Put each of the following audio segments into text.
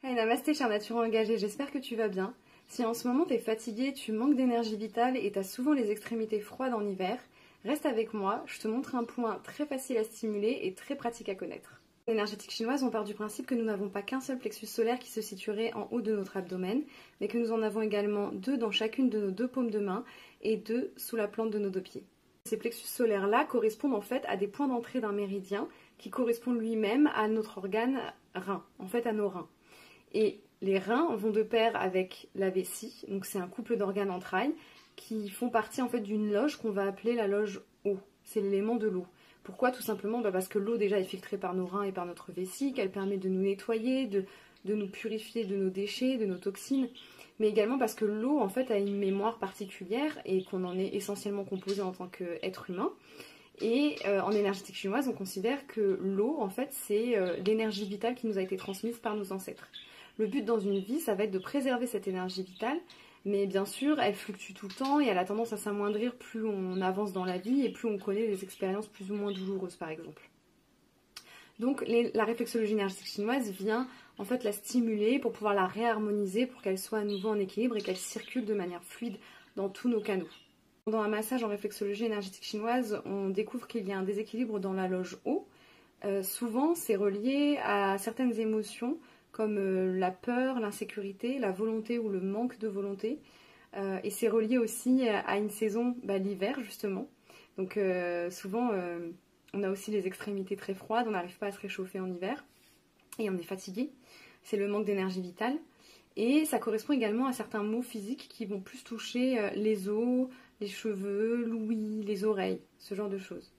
Hey, namasté cher nature engagée, j'espère que tu vas bien. Si en ce moment tu es fatigué, tu manques d'énergie vitale et tu as souvent les extrémités froides en hiver, reste avec moi, je te montre un point très facile à stimuler et très pratique à connaître. En énergétique chinoise, on part du principe que nous n'avons pas qu'un seul plexus solaire qui se situerait en haut de notre abdomen, mais que nous en avons également deux dans chacune de nos deux paumes de main et deux sous la plante de nos deux pieds. Ces plexus solaires-là correspondent en fait à des points d'entrée d'un méridien qui correspondent lui-même à notre organe rein, en fait à nos reins. Et les reins vont de pair avec la vessie, donc c'est un couple d'organes entrailles qui font partie en fait d'une loge qu'on va appeler la loge eau. C'est l'élément de l'eau. Pourquoi? Tout simplement parce que l'eau déjà est filtrée par nos reins et par notre vessie, qu'elle permet de nous nettoyer, de nous purifier de nos déchets, de nos toxines, mais également parce que l'eau en fait a une mémoire particulière et qu'on en est essentiellement composé en tant qu'être humain. Et en énergétique chinoise, on considère que l'eau, en fait, c'est l'énergie vitale qui nous a été transmise par nos ancêtres. Le but dans une vie, ça va être de préserver cette énergie vitale, mais bien sûr, elle fluctue tout le temps et elle a tendance à s'amoindrir plus on avance dans la vie et plus on connaît des expériences plus ou moins douloureuses, par exemple. Donc la réflexologie énergétique chinoise vient en fait la stimuler pour pouvoir la réharmoniser, pour qu'elle soit à nouveau en équilibre et qu'elle circule de manière fluide dans tous nos canaux. Pendant un massage en réflexologie énergétique chinoise, on découvre qu'il y a un déséquilibre dans la loge haut. Souvent, c'est relié à certaines émotions comme la peur, l'insécurité, la volonté ou le manque de volonté. Et c'est relié aussi à une saison, l'hiver justement. Donc souvent, on a aussi les extrémités très froides, on n'arrive pas à se réchauffer en hiver et on est fatigué. C'est le manque d'énergie vitale. Et ça correspond également à certains maux physiques qui vont plus toucher les os, les cheveux, l'ouïe, les oreilles, ce genre de choses.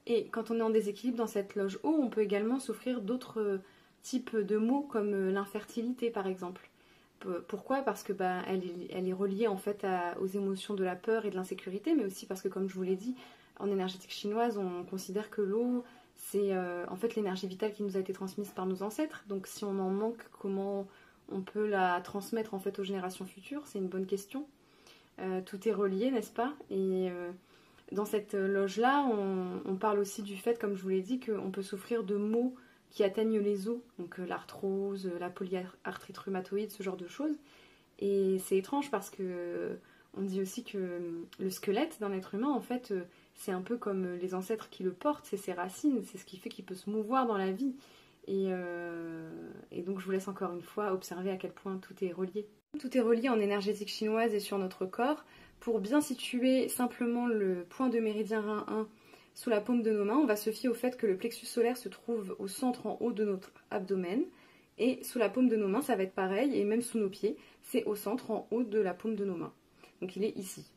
Et quand on est en déséquilibre dans cette loge haut, on peut également souffrir d'autres types de maux comme l'infertilité par exemple. Pourquoi? Parce que elle est reliée en fait aux émotions de la peur et de l'insécurité, mais aussi parce que comme je vous l'ai dit, en énergétique chinoise, on considère que l'eau, c'est en fait l'énergie vitale qui nous a été transmise par nos ancêtres. Donc si on en manque, comment on peut la transmettre en fait aux générations futures? C'est une bonne question. Tout est relié, n'est-ce pas? Et dans cette loge-là, on parle aussi du fait, comme je vous l'ai dit, qu'on peut souffrir de maux qui atteignent les os, donc l'arthrose, la polyarthrite rhumatoïde, ce genre de choses. Et c'est étrange parce que on dit aussi que le squelette d'un être humain, en fait, c'est un peu comme les ancêtres qui le portent, c'est ses racines, c'est ce qui fait qu'il peut se mouvoir dans la vie. Et donc je vous laisse encore une fois observer à quel point tout est relié. Tout est relié en énergétique chinoise et sur notre corps. Pour bien situer simplement le point de méridien rein 1 sous la paume de nos mains, on va se fier au fait que le plexus solaire se trouve au centre en haut de notre abdomen. Et sous la paume de nos mains, ça va être pareil, et même sous nos pieds, c'est au centre en haut de la paume de nos mains. Donc il est ici.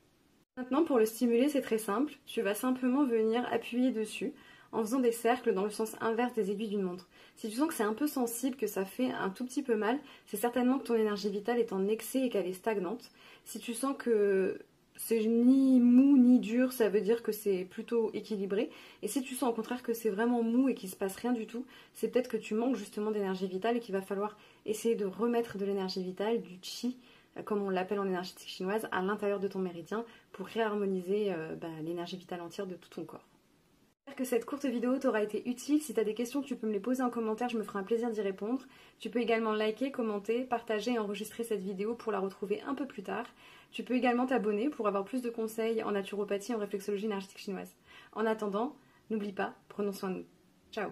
Maintenant, pour le stimuler, c'est très simple. Tu vas simplement venir appuyer dessus en faisant des cercles dans le sens inverse des aiguilles d'une montre. Si tu sens que c'est un peu sensible, que ça fait un tout petit peu mal, c'est certainement que ton énergie vitale est en excès et qu'elle est stagnante. Si tu sens que c'est ni mou ni dur, ça veut dire que c'est plutôt équilibré. Et si tu sens au contraire que c'est vraiment mou et qu'il ne se passe rien du tout, c'est peut-être que tu manques justement d'énergie vitale et qu'il va falloir essayer de remettre de l'énergie vitale, du qi, comme on l'appelle en énergétique chinoise, à l'intérieur de ton méridien pour réharmoniser l'énergie vitale entière de tout ton corps. J'espère que cette courte vidéo t'aura été utile. Si tu as des questions, tu peux me les poser en commentaire, je me ferai un plaisir d'y répondre. Tu peux également liker, commenter, partager et enregistrer cette vidéo pour la retrouver un peu plus tard. Tu peux également t'abonner pour avoir plus de conseils en naturopathie et en réflexologie énergétique chinoise. En attendant, n'oublie pas, prenons soin de nous. Ciao!